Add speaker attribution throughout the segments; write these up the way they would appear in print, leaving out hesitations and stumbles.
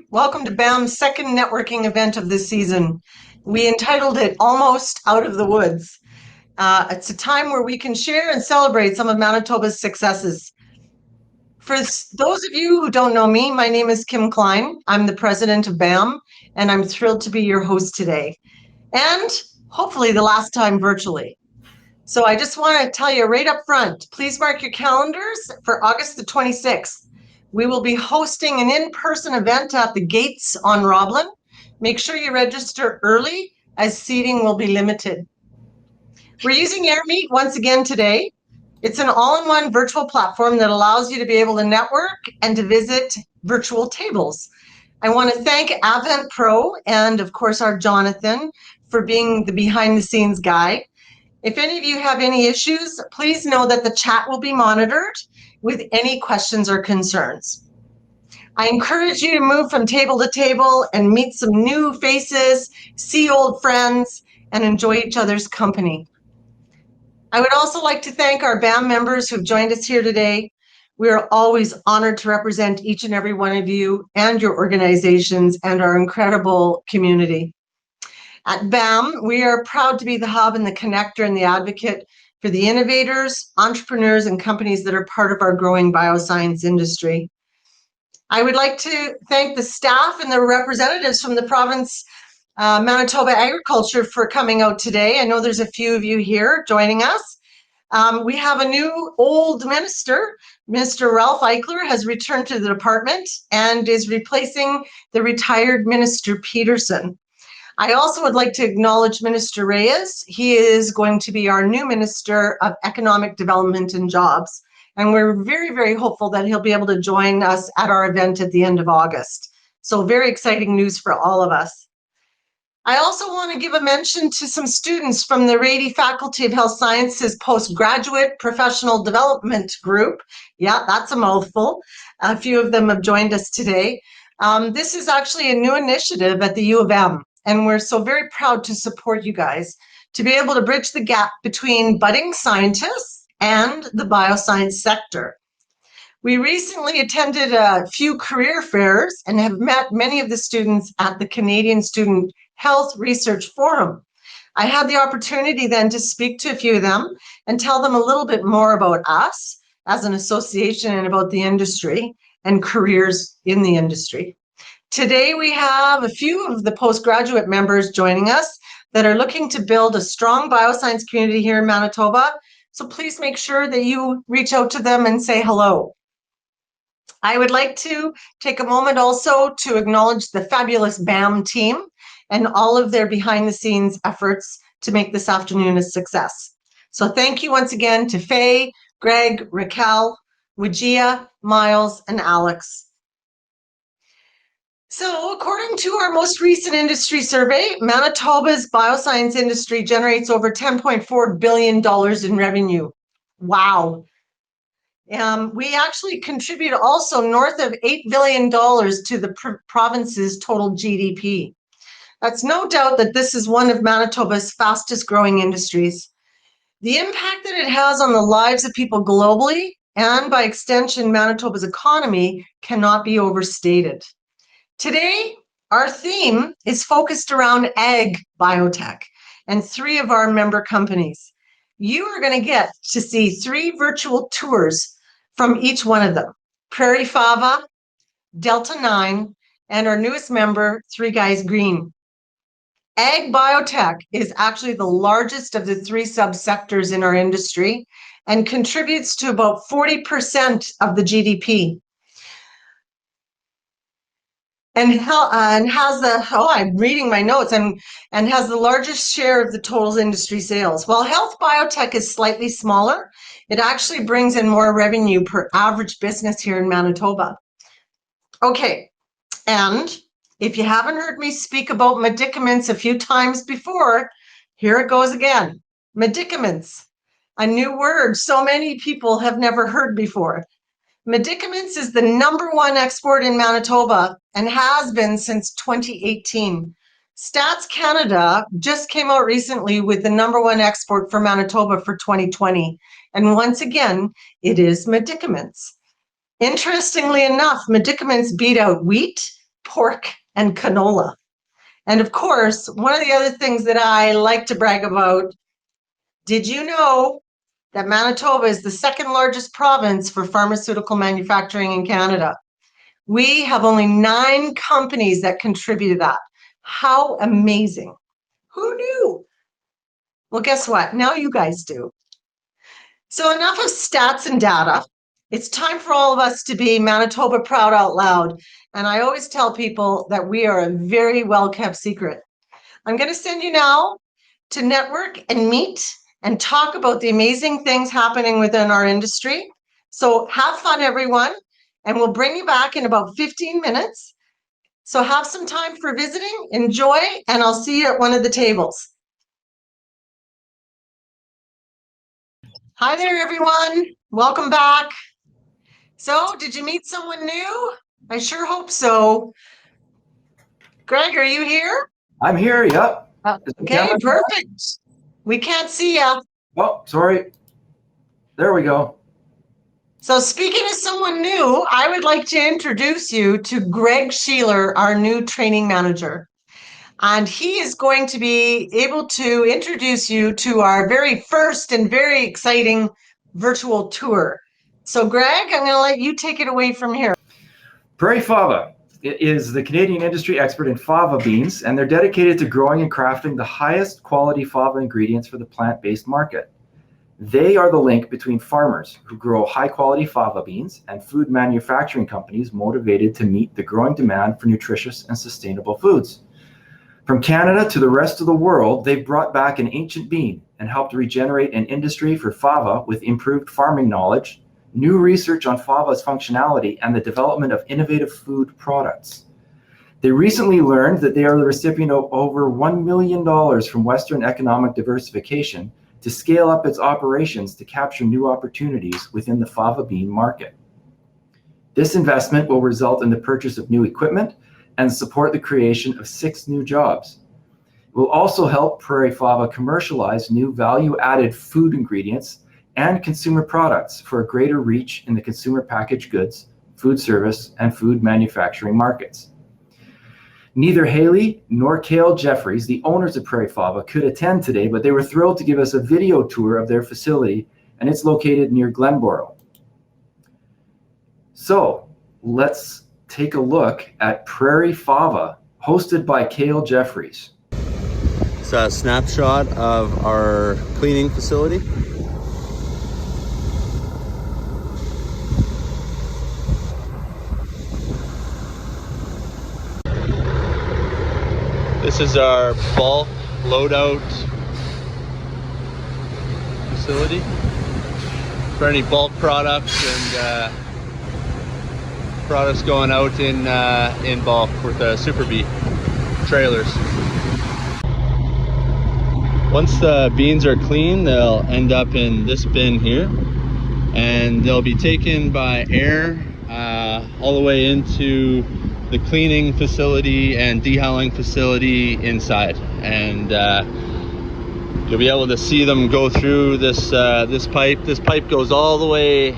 Speaker 1: Welcome to BAM's second networking event of this season. We entitled it Almost Out of the Woods. It's a time where we can share and celebrate some of Manitoba's successes. For those of you who don't know me, my name is Kim Klein. I'm the president of BAM, and I'm thrilled to be your host today, and hopefully the last time virtually. So I just want to tell you right up front, please mark your calendars for August the 26th. We will be hosting an in-person event at the Gates on Roblin. Make sure you register early as seating will be limited. We're using AirMeet once again today. It's an all-in-one virtual platform that allows you to be able to network and to visit virtual tables. I want to thank Avent Pro and, of course, our Jonathan for being the behind-the-scenes guy. If any of you have any issues, please know that the chat will be monitored with any questions or concerns. I encourage you to move from table to table and meet some new faces, see old friends, and enjoy each other's company. I would also like to thank our BAM members who've joined us here today. We are always honored to represent each and every one of you and your organizations and our incredible community. At BAM, we are proud to be the hub and the connector and the advocate for the innovators, entrepreneurs, and companies that are part of our growing bioscience industry. I would like to thank the staff and the representatives from the province, Manitoba Agriculture, for coming out today. I know there's a few of you here joining us. We have a new old minister. Minister Ralph Eichler has returned to the department and is replacing the retired Minister Peterson. I also would like to acknowledge Minister Reyes. He is going to be our new Minister of Economic Development and Jobs. And we're very, very hopeful that he'll be able to join us at our event at the end of August. So very exciting news for all of us. I also want to give a mention to some students from the Rady Faculty of Health Sciences Postgraduate Professional Development Group. Yeah, that's a mouthful. A few of them have joined us today. This is actually a new initiative at the U of M. And we're so very proud to support you guys to be able to bridge the gap between budding scientists and the bioscience sector. We recently attended a few career fairs and have met many of the students at the Canadian Student Health Research Forum. I had the opportunity then to speak to a few of them and tell them a little bit more about us as an association and about the industry and careers in the industry. Today, we have a few of the postgraduate members joining us that are looking to build a strong bioscience community here in Manitoba. So please make sure that you reach out to them and say hello. I would like to take a moment also to acknowledge the fabulous BAM team and all of their behind-the-scenes efforts to make this afternoon a success. So thank you once again to Faye, Greg, Raquel, Wijia, Miles, and Alex. So according to our most recent industry survey, Manitoba's bioscience industry generates over $10.4 billion in revenue. Wow. We actually contribute also north of $8 billion to the province's total GDP. That's no doubt that this is one of Manitoba's fastest growing industries. The impact that it has on the lives of people globally and by extension Manitoba's economy cannot be overstated. Today, our theme is focused around ag biotech and three of our member companies. You are going to get to see 3 virtual tours from each one of them: Prairie Fava, Delta 9, and our newest member, Three Guys Green. Ag biotech is actually the largest of the 3 subsectors in our industry and contributes to about 40% of the GDP. And has I'm reading my notes, and has the largest share of the total industry sales. While health biotech is slightly smaller, it actually brings in more revenue per average business here in Manitoba. Okay, and if you haven't heard me speak about medicaments a few times before, here it goes again. Medicaments, a new word so many people have never heard before. Medicaments is the #1 export in Manitoba and has been since 2018. Stats Canada just came out recently with the #1 export for Manitoba for 2020. And once again, it is medicaments. Interestingly enough, medicaments beat out wheat, pork and canola. And of course, one of the other things that I like to brag about, did you know that Manitoba is the second largest province for pharmaceutical manufacturing in Canada? We have only 9 companies that contribute to that. How amazing. Who knew? Well, guess what? Now you guys do. So enough of stats and data. It's time for all of us to be Manitoba proud out loud. And I always tell people that we are a very well-kept secret. I'm going to send you now to network and meet and talk about the amazing things happening within our industry. So have fun, everyone, and we'll bring you back in about 15 minutes. So have some time for visiting, enjoy, and I'll see you at one of the tables. Hi there, everyone. Welcome back. So, did you meet someone new? I sure hope so. Greg, are you here?
Speaker 2: I'm here, yep.
Speaker 1: Okay, perfect. We can't see you.
Speaker 2: Oh, sorry. There we go.
Speaker 1: So, speaking of someone new, I would like to introduce you to Greg Schieler, our new training manager. And he is going to be able to introduce you to our very first and very exciting virtual tour. So, Greg, I'm going to let you take it away from here.
Speaker 2: Prairie Fava is the Canadian industry expert in fava beans, and they're dedicated to growing and crafting the highest quality fava ingredients for the plant-based market. They are the link between farmers who grow high-quality fava beans and food manufacturing companies motivated to meet the growing demand for nutritious and sustainable foods. From Canada to the rest of the world, they've brought back an ancient bean and helped regenerate an industry for fava with improved farming knowledge, new research on fava's functionality, and the development of innovative food products. They recently learned that they are the recipient of over $1 million from Western Economic Diversification to scale up its operations to capture new opportunities within the fava bean market. This investment will result in the purchase of new equipment and support the creation of 6 new jobs. It will also help Prairie Fava commercialize new value-added food ingredients and consumer products for a greater reach in the consumer packaged goods, food service, and food manufacturing markets. Neither Haley nor Cale Jeffries, the owners of Prairie Fava, could attend today, but they were thrilled to give us a video tour of their facility, and it's located near Glenboro. So let's take a look at Prairie Fava, hosted by Cale Jeffries.
Speaker 3: It's a snapshot of our cleaning facility. This is our bulk loadout facility for any bulk products and products going out in bulk with the Super B trailers. Once the beans are clean, they'll end up in this bin here, and they'll be taken by air all the way into the cleaning facility and dehulling facility inside, and you'll be able to see them go through this pipe. This pipe goes all the way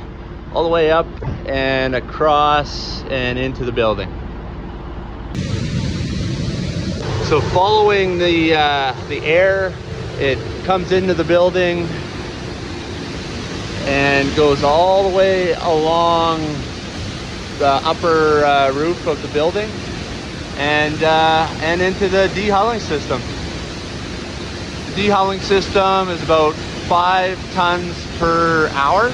Speaker 3: up and across and into the building. So following the air, it comes into the building and goes all the way along the upper roof of the building and into the dehulling system. The dehulling system is about 5 tons per hour,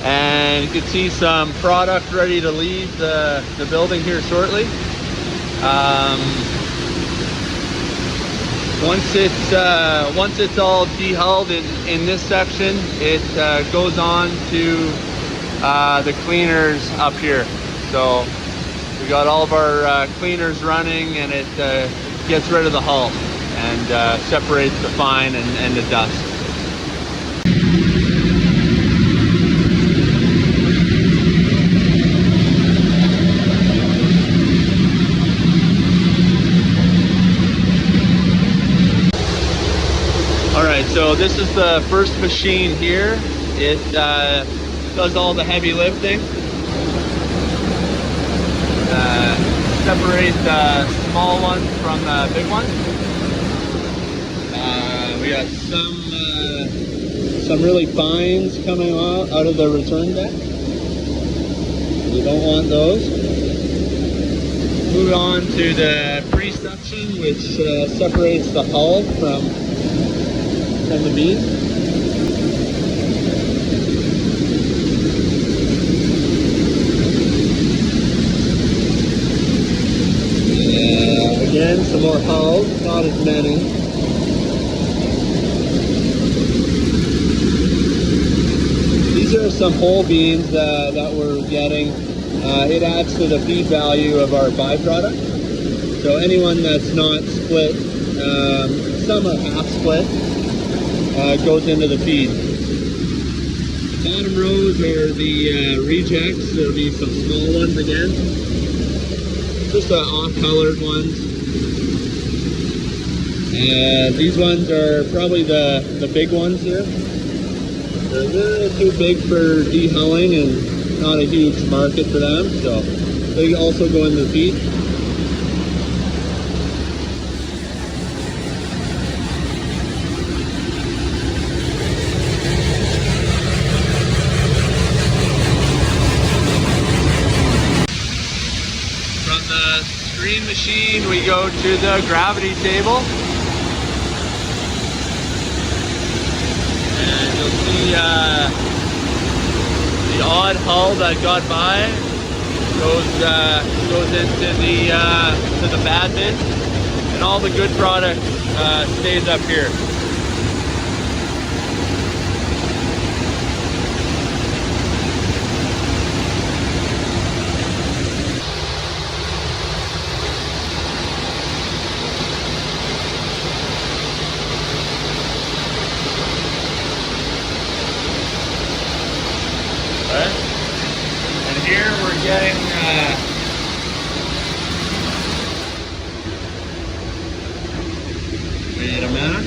Speaker 3: and you can see some product ready to leave the building here shortly. Once it's all dehulled in this section, it goes on to the cleaners up here. So we got all of our cleaners running, and it gets rid of the hull and separates the fine and the dust. All right, so this is the first machine here. It does all the heavy lifting, separates separate the small ones from the big ones. We got some really fines coming out of the return deck. You don't want those. Move on to the pre-suction, which separates the hull from the bean. Again, some more hulls, not as many. These are some whole beans that we're getting. It adds to the feed value of our byproduct. So anyone that's not split, some are half split, goes into the feed. The bottom rows are the rejects. There'll be some small ones again. Just off-colored ones. These ones are probably the big ones here. They're a little too big for dehulling and not a huge market for them, so they also go into the feed. From the screen machine, we go to the gravity table. And you'll see the odd hull that got by goes into the bad bin, and all the good product stays up here. And here we're getting wait a minute.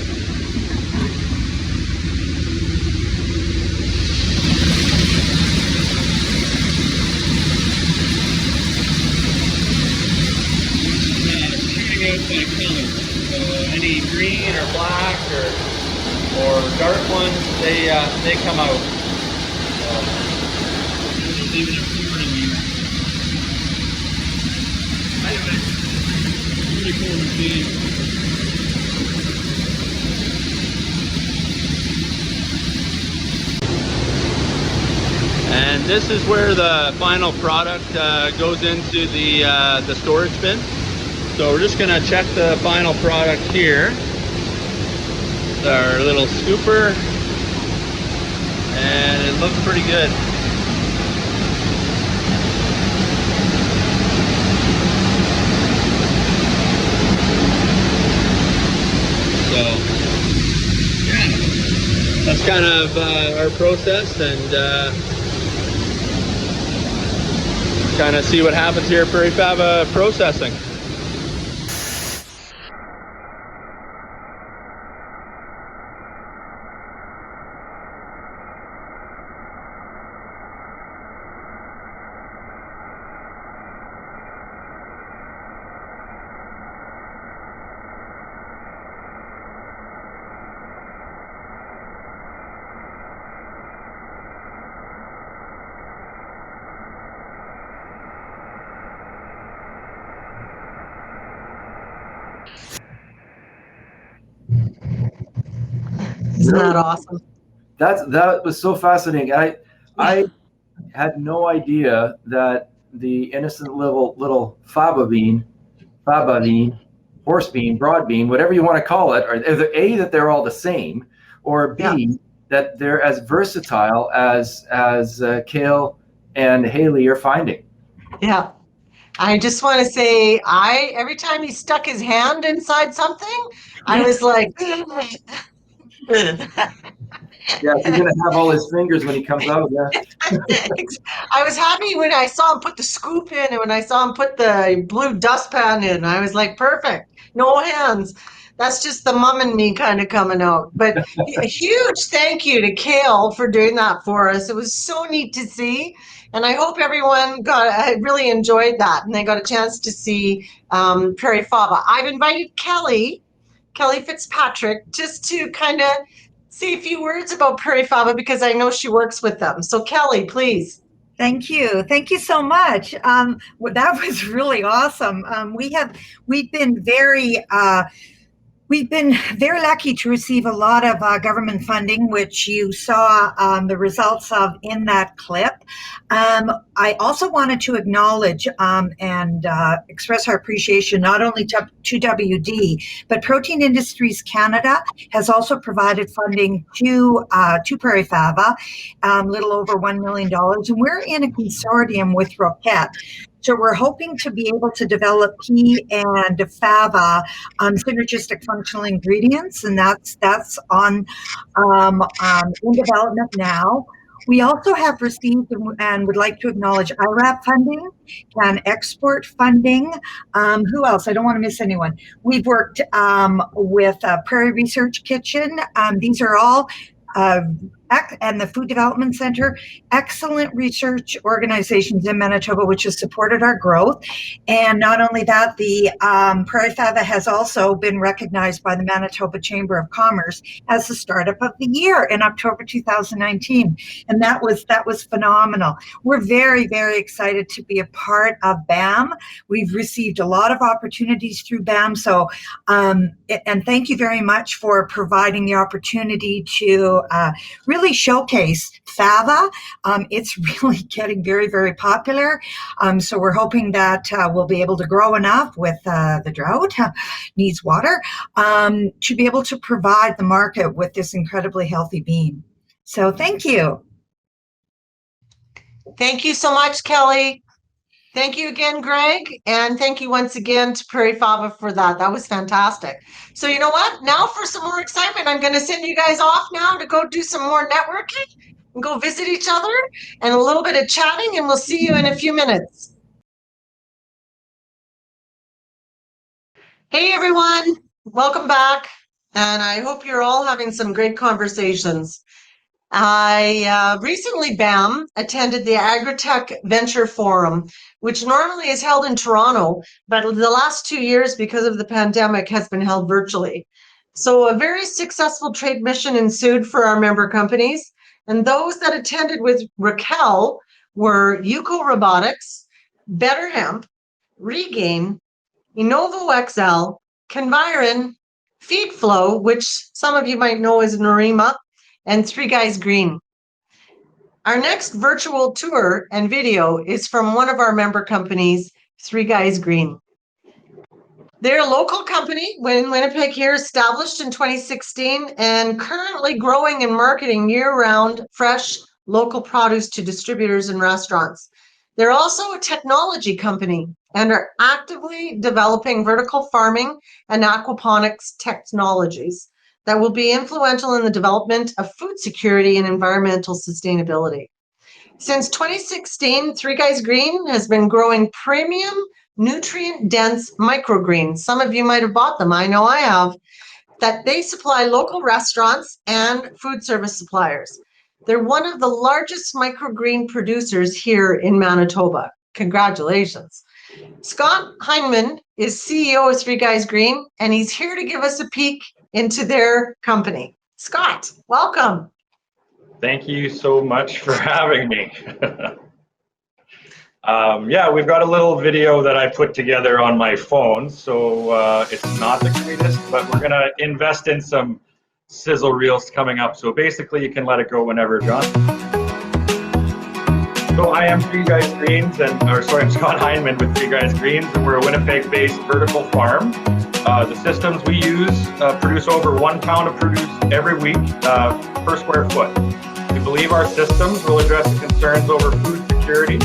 Speaker 3: Shooting out by color. So any green or black or dark ones, they come out. Even a corn in here. Anyway, pretty cool to see. And this is where the final product goes into the storage bin. So we're just gonna check the final product here. Our little scooper, and it looks pretty good. So, yeah, that's kind of our process, and kind of see what happens here at Prairie Fava processing.
Speaker 1: Isn't that awesome?
Speaker 2: That was so fascinating. I had no idea that the innocent little fava bean, horse bean, broad bean, whatever you want to call it, are either A, that they're all the same, or B, that they're as versatile as Kale and Haley are finding.
Speaker 1: Yeah. I just want to say, every time he stuck his hand inside something, I was like,
Speaker 2: Yeah, he's gonna have all his fingers when he comes out. Yeah.
Speaker 1: I was happy when I saw him put the scoop in and when I saw him put the blue dustpan in. I was like, perfect, no hands. That's just the mum and me kind of coming out. But a huge thank you to Kale for doing that for us. It was so neat to see. And I hope everyone I really enjoyed that and they got a chance to see Prairie Fava. I've invited Kelly Fitzpatrick, just to kind of say a few words about Prairie Fava because I know she works with them. So Kelly, please.
Speaker 4: Thank you. Thank you so much. That was really awesome. We've been very lucky to receive a lot of government funding, which you saw the results of in that clip. I also wanted to acknowledge and express our appreciation not only to WD, but Protein Industries Canada has also provided funding to Prairie Fava, a little over $1 million. And we're in a consortium with Roquette. So we're hoping to be able to develop pea and fava synergistic functional ingredients, and that's in development now. We also have received and would like to acknowledge IRAP funding and export funding. Who else? I don't want to miss anyone. We've worked with Prairie Research Kitchen. These are all and the Food Development Center, excellent research organizations in Manitoba, which has supported our growth. And not only that, the Prairie Fava has also been recognized by the Manitoba Chamber of Commerce as the Startup of the Year in October 2019. And that was phenomenal. We're very, very excited to be a part of BAM. We've received a lot of opportunities through BAM. So, and thank you very much for providing the opportunity to really showcase fava. It's really getting very, very popular. So we're hoping that we'll be able to grow enough with the drought, needs water, to be able to provide the market with this incredibly healthy bean. So thank you.
Speaker 1: Thank you so much, Kelly. Thank you again, Greg. And thank you once again to Prairie Fava for that. That was fantastic. So you know what? Now for some more excitement, I'm going to send you guys off now to go do some more networking and go visit each other and a little bit of chatting, and we'll see you in a few minutes. Hey, everyone. Welcome back. And I hope you're all having some great conversations. I recently, BAM, attended the Agritech Venture Forum, which normally is held in Toronto, but the last 2 years, because of the pandemic, has been held virtually. So a very successful trade mission ensued for our member companies, and those that attended with Raquel were Yuko Robotics, Better Hemp, Regain, Innovo XL, Conviron, Feedflow, which some of you might know as Norima, and Three Guys Green. Our next virtual tour and video is from one of our member companies, Three Guys Green. They're a local company in Winnipeg here, established in 2016 and currently growing and marketing year-round fresh local produce to distributors and restaurants. They're also a technology company and are actively developing vertical farming and aquaponics technologies that will be influential in the development of food security and environmental sustainability. Since 2016, Three Guys Green has been growing premium, nutrient-dense microgreens. Some of you might have bought them, I know I have, that they supply local restaurants and food service suppliers. They're one of the largest microgreen producers here in Manitoba. Congratulations. Scott Heineman is CEO of Three Guys Green, and he's here to give us a peek into their company. Scott, welcome.
Speaker 5: Thank you so much for having me. Yeah, we've got a little video that I put together on my phone, so it's not the greatest, but we're gonna invest in some sizzle reels coming up. So basically you can let it go whenever, John. So I am Three Guys Greens, I'm Scott Heineman with Three Guys Greens, and we're a Winnipeg-based vertical farm. The systems we use produce over 1 pound of produce every week per square foot. We believe our systems will address the concerns over food security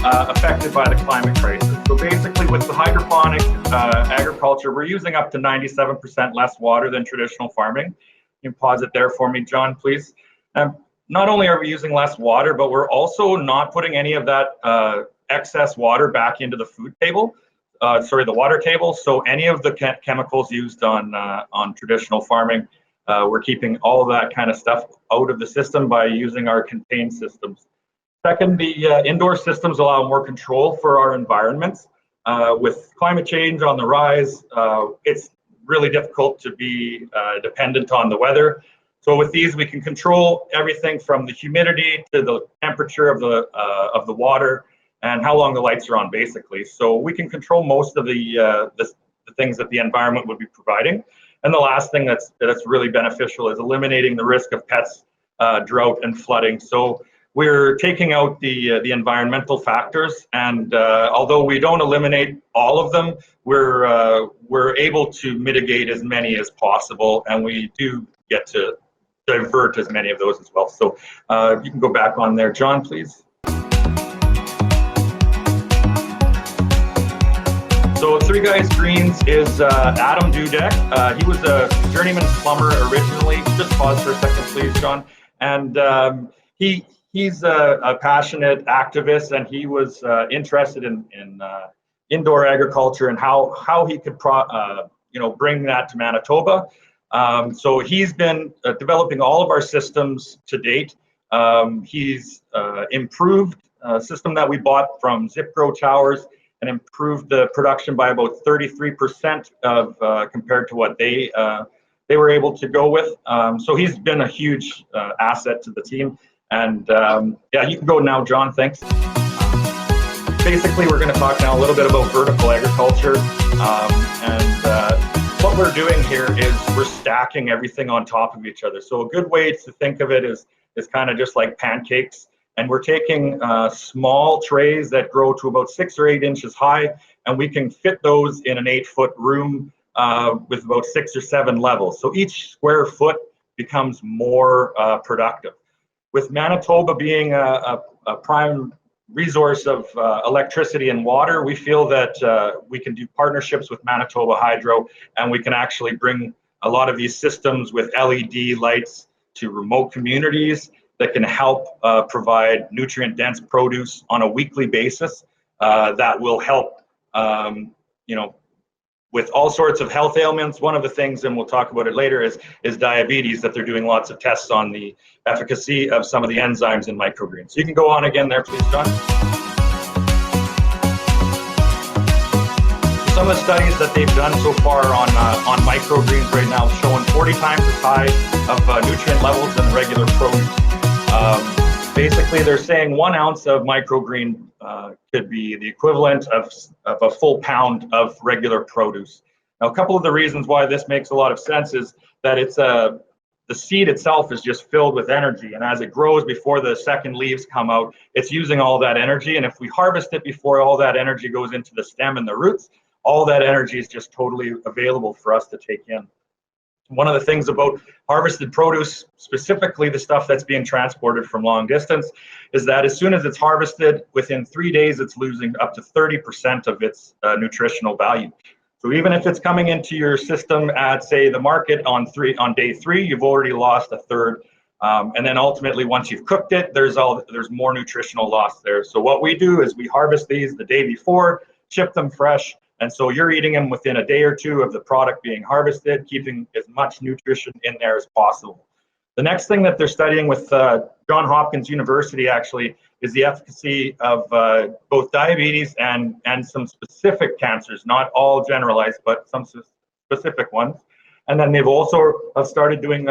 Speaker 5: affected by the climate crisis. So basically with the hydroponic agriculture, we're using up to 97% less water than traditional farming. You can pause it there for me, John, please. Not only are we using less water, but we're also not putting any of that excess water back into the food table, the water table. So any of the chemicals used on traditional farming, we're keeping all of that kind of stuff out of the system by using our contained systems. Second, the indoor systems allow more control for our environments. With climate change on the rise, it's really difficult to be dependent on the weather. So with these, we can control everything from the humidity to the temperature of the water and how long the lights are on, basically. So we can control most of the things that the environment would be providing. And the last thing that's really beneficial is eliminating the risk of pets, drought, and flooding. So we're taking out the environmental factors, and although we don't eliminate all of them, we're able to mitigate as many as possible, and we do get to divert as many of those as well. So you can go back on there, John, please. So Three Guys Greens is Adam Dudek. He was a journeyman plumber originally. Just pause for a second, please, John. And he's a passionate activist, and he was interested in indoor agriculture and how he could bring that to Manitoba. So he's been developing all of our systems to date. He's improved a system that we bought from Zip Grow Towers and improved the production by about 33% of compared to what they were able to go with. So he's been a huge asset to the team. And yeah, you can go now, John, thanks. Basically, we're going to talk now a little bit about vertical agriculture. What we're doing here is we're stacking everything on top of each other. So a good way to think of it is kind of just like pancakes. And we're taking small trays that grow to about 6 or 8 inches high, and we can fit those in an 8-foot room with about 6 or 7 levels. So each square foot becomes more productive. With Manitoba being a prime resource of electricity and water, we feel that we can do partnerships with Manitoba Hydro, and we can actually bring a lot of these systems with LED lights to remote communities that can help provide nutrient-dense produce on a weekly basis that will help, with all sorts of health ailments. One of the things, and we'll talk about it later, is diabetes, that they're doing lots of tests on the efficacy of some of the enzymes in microgreens. So you can go on again there, please, John. Some of the studies that they've done so far on microgreens right now showing 40 times as high of nutrient levels than regular produce. Basically, they're saying 1 ounce of microgreen could be the equivalent of a full pound of regular produce. Now, a couple of the reasons why this makes a lot of sense is that it's the seed itself is just filled with energy, and as it grows before the second leaves come out, it's using all that energy. And if we harvest it before all that energy goes into the stem and the roots, all that energy is just totally available for us to take in. One of the things about harvested produce, specifically the stuff that's being transported from long distance, is that as soon as it's harvested, within 3 days, it's losing up to 30% of its nutritional value. So even if it's coming into your system at, say, the market on day 3, you've already lost a third. And then ultimately, once you've cooked it, there's more nutritional loss there. So what we do is we harvest these the day before, ship them fresh. And so you're eating them within a day or 2 of the product being harvested, keeping as much nutrition in there as possible. The next thing that they're studying with Johns Hopkins University actually is the efficacy of both diabetes and some specific cancers, not all generalized, but some specific ones. And then they've also started doing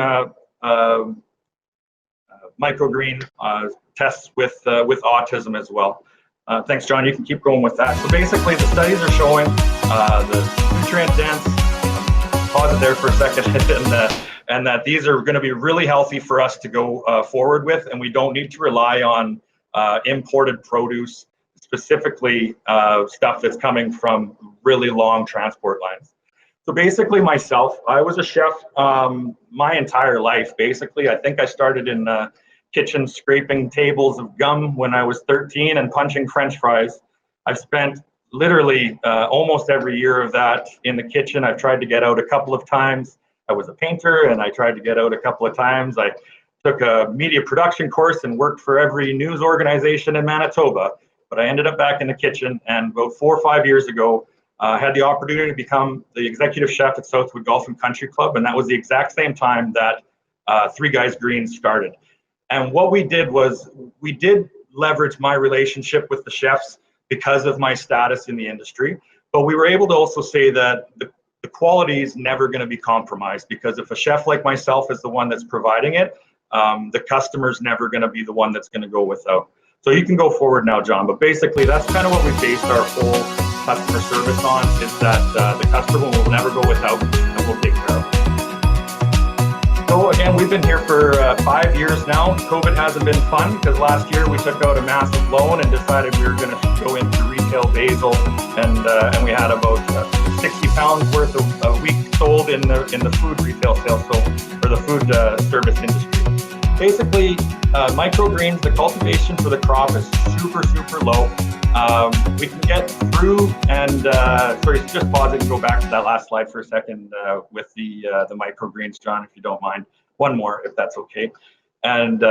Speaker 5: microgreen tests with autism as well. Thanks, John. You can keep going with that. So basically, the studies are showing the nutrient dense. Pause it there for a second, and that these are going to be really healthy for us to go forward with, and we don't need to rely on imported produce, specifically stuff that's coming from really long transport lines. So basically, myself, I was a chef my entire life. Basically, I think I started in kitchen scraping tables of gum when I was 13 and punching French fries. I've spent literally almost every year of that in the kitchen. I've tried to get out a couple of times. I was a painter and I tried to get out a couple of times. I took a media production course and worked for every news organization in Manitoba, but I ended up back in the kitchen, and about 4 or 5 years ago, had the opportunity to become the executive chef at Southwood Golf and Country Club, and that was the exact same time that Three Guys Greens started. And what we did was we did leverage my relationship with the chefs because of my status in the industry. But we were able to also say that the quality is never going to be compromised, because if a chef like myself is the one that's providing it, the customer's never going to be the one that's going to go without. So you can go forward now, John. But basically, that's kind of what we based our whole customer service on, is that the customer will never go without, and we'll take care of it. So again, we've been here for 5 years now. COVID hasn't been fun, because last year we took out a massive loan and decided we were going to go into retail basil, and we had about 60 pounds worth a week sold in the food retail sales, or the food service industry. Basically, microgreens, the cultivation for the crop is super, super low. We can get through, and sorry, just pause it and go back to that last slide for a second with the microgreens, John, if you don't mind. One more, if that's okay. And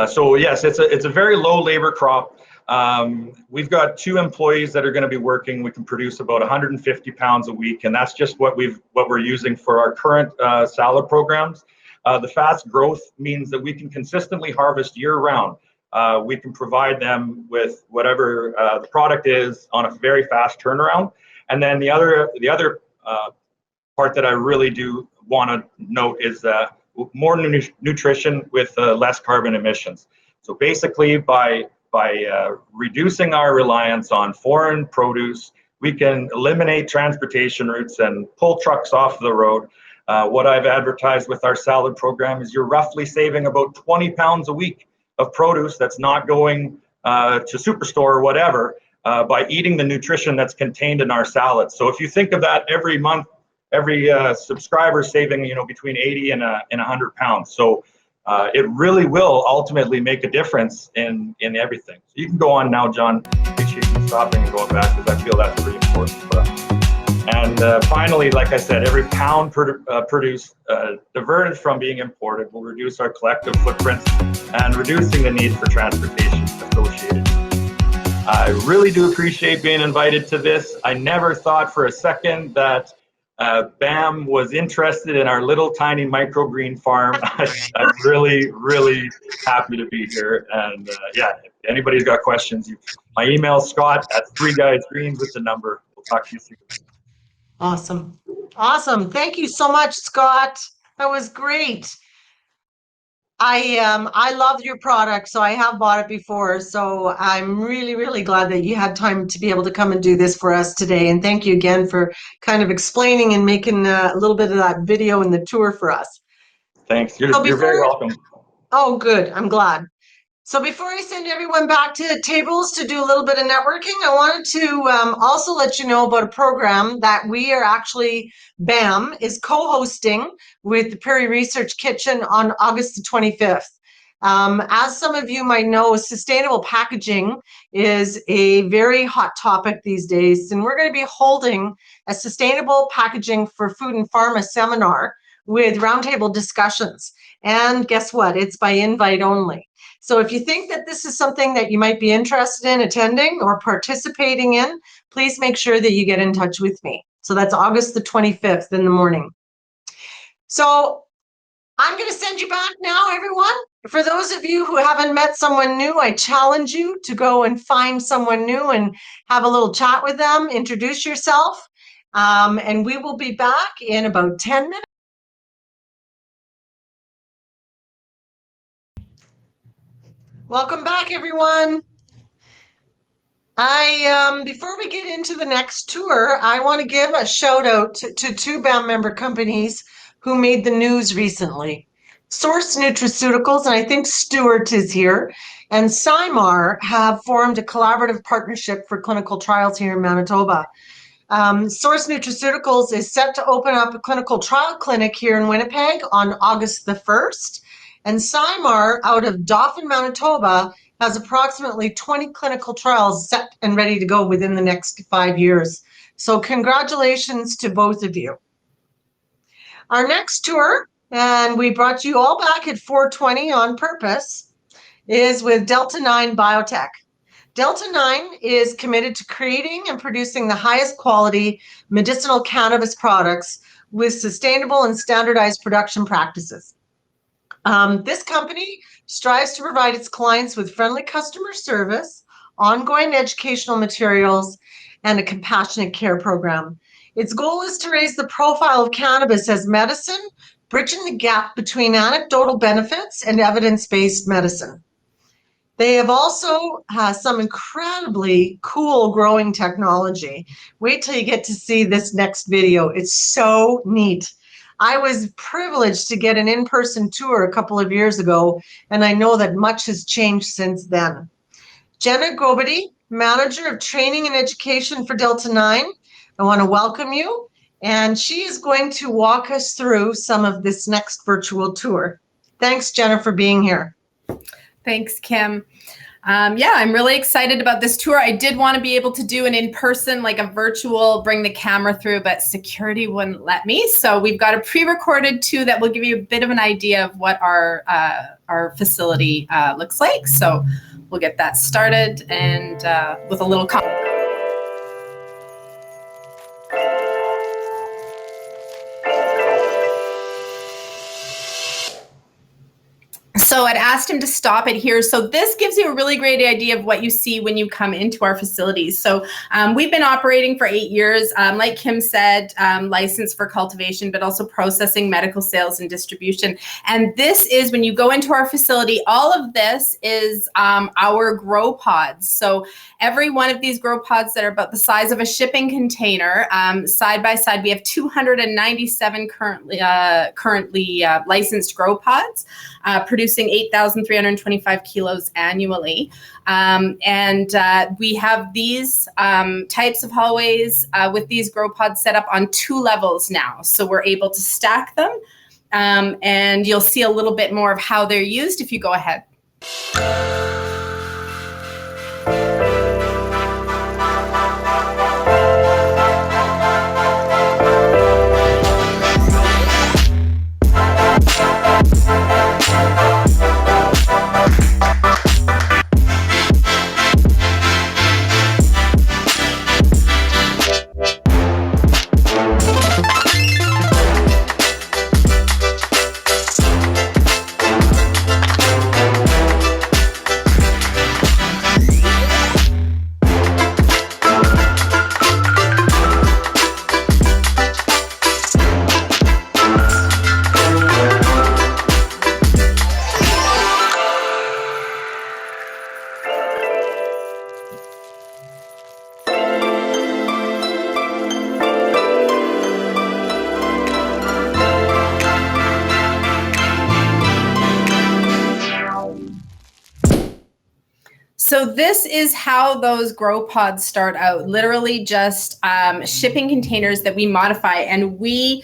Speaker 5: so yes, it's a very low labor crop. We've got 2 employees that are going to be working. We can produce about 150 pounds a week, and that's just what we're using for our current salad programs. The fast growth means that we can consistently harvest year-round. We can provide them with whatever the product is on a very fast turnaround. And then the other part that I really do want to note is more nutrition with less carbon emissions. So basically, by reducing our reliance on foreign produce, we can eliminate transportation routes and pull trucks off the road. What I've advertised with our salad program is you're roughly saving about 20 pounds a week of produce that's not going to Superstore or whatever by eating the nutrition that's contained in our salads. So if you think of that, every month, every subscriber saving between 80 and 100 pounds. So it really will ultimately make a difference in everything. So you can go on now, John. Appreciate you stopping and going back, because I feel that's pretty important for us. And finally, like I said, every pound produced diverted from being imported will reduce our collective footprints and reducing the need for transportation associated. I really do appreciate being invited to this. I never thought for a second that BAM was interested in our little tiny microgreen farm. I'm really, really happy to be here. And yeah, if anybody's got questions, my email is Scott@3guysgreens with the number. We'll talk to you soon.
Speaker 1: Awesome. Awesome. Thank you so much, Scott. That was great. I love your product, so I have bought it before. So I'm really, really glad that you had time to be able to come and do this for us today. And thank you again for kind of explaining and making a little bit of that video and the tour for us.
Speaker 5: Thanks. You're very welcome.
Speaker 1: Oh, good. I'm glad. So before I send everyone back to tables to do a little bit of networking, I wanted to also let you know about a program that we are actually, BAM, is co-hosting with the Prairie Research Kitchen on August the 25th. As some of you might know, sustainable packaging is a very hot topic these days, and we're going to be holding a sustainable packaging for food and pharma seminar with roundtable discussions. And guess what? It's by invite only. So if you think that this is something that you might be interested in attending or participating in, please make sure that you get in touch with me. So that's August the 25th in the morning. So I'm going to send you back now, everyone. For those of you who haven't met someone new, I challenge you to go and find someone new and have a little chat with them, introduce yourself, and we will be back in about 10 minutes. Welcome back, everyone. Before we get into the next tour, I want to give a shout out to 2 BAM member companies who made the news recently. Source Nutraceuticals, and I think Stuart is here, and Cymar have formed a collaborative partnership for clinical trials here in Manitoba. Source Nutraceuticals is set to open up a clinical trial clinic here in Winnipeg on August the 1st. And Cymar, out of Dauphin, Manitoba, has approximately 20 clinical trials set and ready to go within the next 5 years. So congratulations to both of you. Our next tour, and we brought you all back at 4:20 on purpose, is with Delta 9 Biotech. Delta 9 is committed to creating and producing the highest quality medicinal cannabis products with sustainable and standardized production practices. This company strives to provide its clients with friendly customer service, ongoing educational materials, and a compassionate care program. Its goal is to raise the profile of cannabis as medicine, bridging the gap between anecdotal benefits and evidence-based medicine. They have also some incredibly cool growing technology. Wait till you get to see this next video. It's so neat. I was privileged to get an in-person tour a couple of years ago, and I know that much has changed since then. Jenna Gobity, Manager of Training and Education for Delta 9, I want to welcome you, and she is going to walk us through some of this next virtual tour. Thanks, Jenna, for being here.
Speaker 6: Thanks, Kim. Yeah, I'm really excited about this tour. I did want to be able to do an in-person, like a virtual, bring the camera through, but security wouldn't let me. So we've got a pre-recorded too that will give you a bit of an idea of what our facility looks like. So we'll get that started and with a little comment. So I'd asked him to stop it here. So this gives you a really great idea of what you see when you come into our facilities. So we've been operating for 8 years. Like Kim said, licensed for cultivation, but also processing, medical sales, and distribution. And this is when you go into our facility, all of this is our grow pods. So every one of these grow pods that are about the size of a shipping container, side by side, we have 297 currently licensed grow pods, producing 8,325 kilos annually. We have these types of hallways with these grow pods set up on 2 levels now. So we're able to stack them, and you'll see a little bit more of how they're used if you go ahead. So this is how those grow pods start out, literally just shipping containers that we modify, and we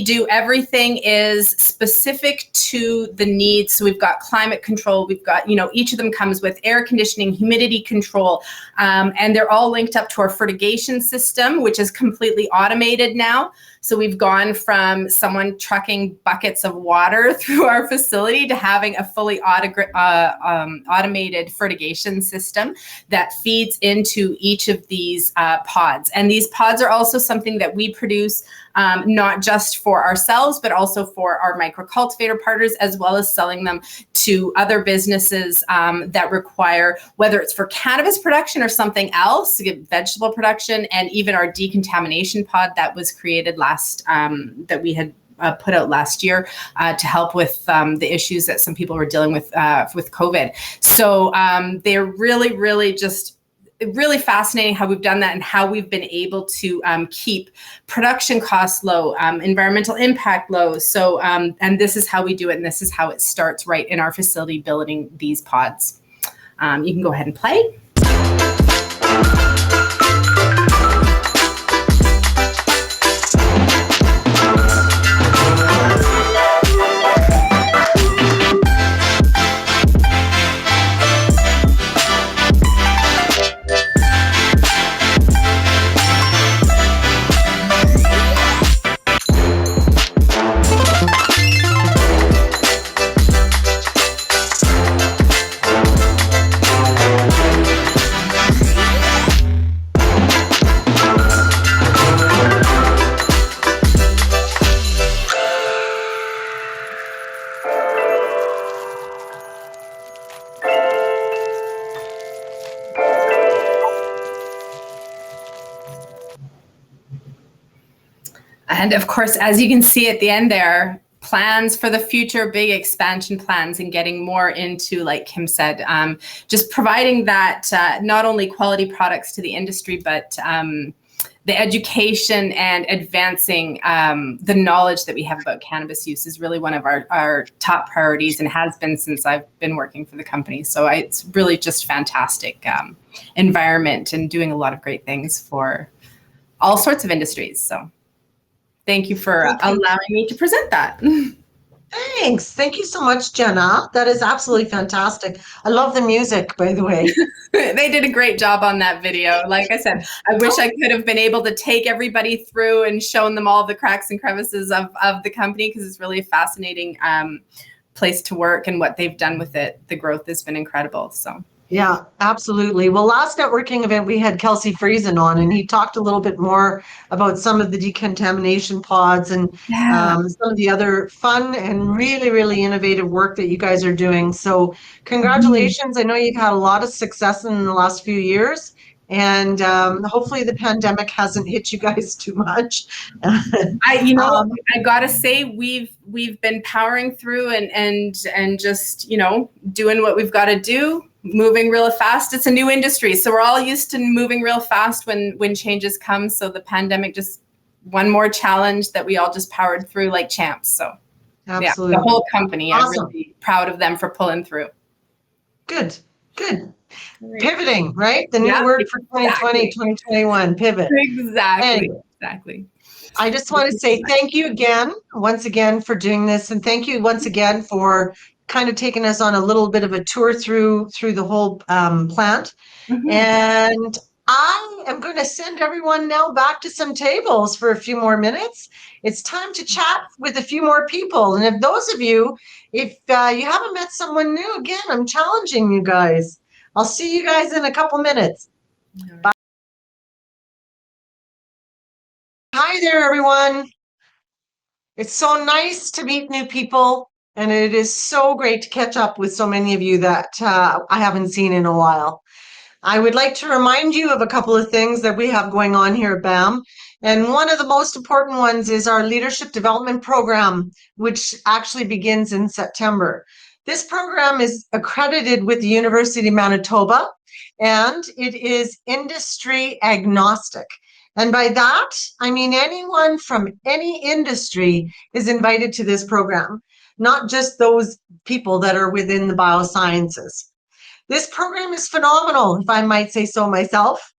Speaker 6: do everything is specific to the needs. So we've got climate control, we've got, each of them comes with air conditioning, humidity control, and they're all linked up to our fertigation system, which is completely automated now. So we've gone from someone trucking buckets of water through our facility to having a fully automated fertigation system that feeds into each of these pods. And these pods are also something that we produce not just for ourselves, but also for our microcultivator partners, as well as selling them to other businesses that require, whether it's for cannabis production or something else, vegetable production, and even our decontamination pod that was created that we had put out last year to help with the issues that some people were dealing with COVID. So they're really just really fascinating how we've done that and how we've been able to keep production costs low, environmental impact low. So, and this is how we do it, and this is how it starts right in our facility building these pods. You can go ahead and play. And of course, as you can see at the end there, plans for the future, big expansion plans, and getting more into, like Kim said, just providing that not only quality products to the industry, but the education and advancing the knowledge that we have about cannabis use is really one of our top priorities, and has been since I've been working for the company. So it's really just fantastic environment, and doing a lot of great things for all sorts of industries. So thank you for allowing me to present that.
Speaker 1: Thanks. Thank you so much, Jenna. That is absolutely fantastic. I love the music, by the way.
Speaker 6: They did a great job on that video. Like I said, I wish I could have been able to take everybody through and shown them all the cracks and crevices of the company, because it's really a fascinating place to work, and what they've done with it. The growth has been incredible. So.
Speaker 1: Yeah, absolutely. Well, last networking event, we had Kelsey Friesen on, and he talked a little bit more about some of the decontamination pods and some of the other fun and really, really innovative work that you guys are doing. So congratulations. I know you've had a lot of success in the last few years, and hopefully the pandemic hasn't hit you guys too much.
Speaker 6: I gotta say, we've been powering through and just, doing what we've got to do. Moving real fast. It's a new industry, so we're all used to moving real fast when changes come. So the pandemic, just one more challenge that we all just powered through like champs. So
Speaker 1: absolutely.
Speaker 6: Yeah, the whole company,
Speaker 1: Awesome.
Speaker 6: I'm really proud of them for pulling through.
Speaker 1: Good. Pivoting, right? The new word for 2020, 2021, pivot.
Speaker 6: Exactly.
Speaker 1: I just want to say thank you once again for doing this, and thank you once again for kind of taking us on a little bit of a tour through the whole plant.
Speaker 6: Mm-hmm.
Speaker 1: And I am going to send everyone now back to some tables for a few more minutes. It's time to chat with a few more people. And if those of you, if you haven't met someone new, again, I'm challenging you guys. I'll see you guys in a couple minutes. Bye. Hi there, everyone. It's so nice to meet new people, and it is so great to catch up with so many of you that I haven't seen in a while. I would like to remind you of a couple of things that we have going on here at BAM. And one of the most important ones is our Leadership Development Program, which actually begins in September. This program is accredited with the University of Manitoba, and it is industry agnostic. And by that, I mean anyone from any industry is invited to this program, not just those people that are within the biosciences. This program is phenomenal, if I might say so myself.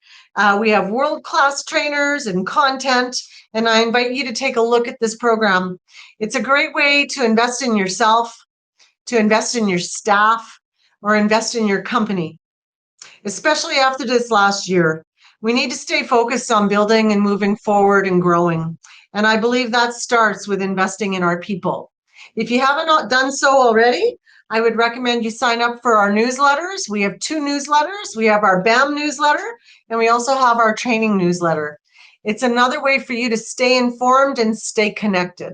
Speaker 1: We have world-class trainers and content, and I invite you to take a look at this program. It's a great way to invest in yourself, to invest in your staff, or invest in your company, especially after this last year. We need to stay focused on building and moving forward and growing. And I believe that starts with investing in our people. If you haven't done so already, I would recommend you sign up for our newsletters. We have 2 newsletters. We have our BAM newsletter, and we also have our training newsletter. It's another way for you to stay informed and stay connected.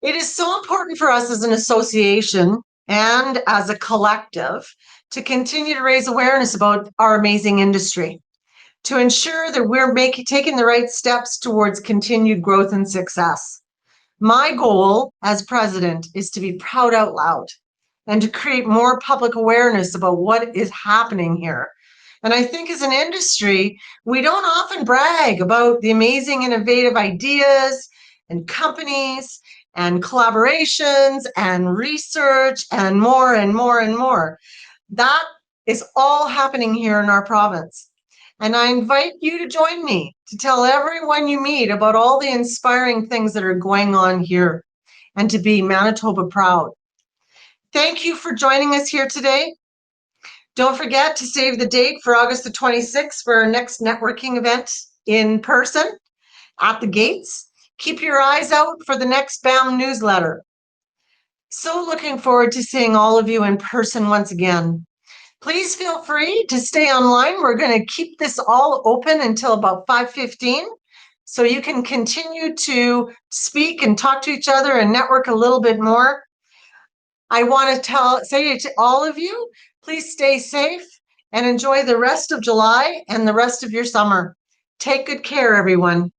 Speaker 1: It is so important for us as an association and as a collective to continue to raise awareness about our amazing industry, to ensure that we're taking the right steps towards continued growth and success. My goal as president is to be proud out loud and to create more public awareness about what is happening here. And I think as an industry, we don't often brag about the amazing innovative ideas and companies and collaborations and research and more and more and more. That is all happening here in our province. And I invite you to join me to tell everyone you meet about all the inspiring things that are going on here and to be Manitoba proud. Thank you for joining us here today. Don't forget to save the date for August the 26th for our next networking event in person at the gates. Keep your eyes out for the next BAM newsletter. So looking forward to seeing all of you in person once again. Please feel free to stay online. We're going to keep this all open until about 5:15, so you can continue to speak and talk to each other and network a little bit more. I want to say to all of you, please stay safe and enjoy the rest of July and the rest of your summer. Take good care, everyone.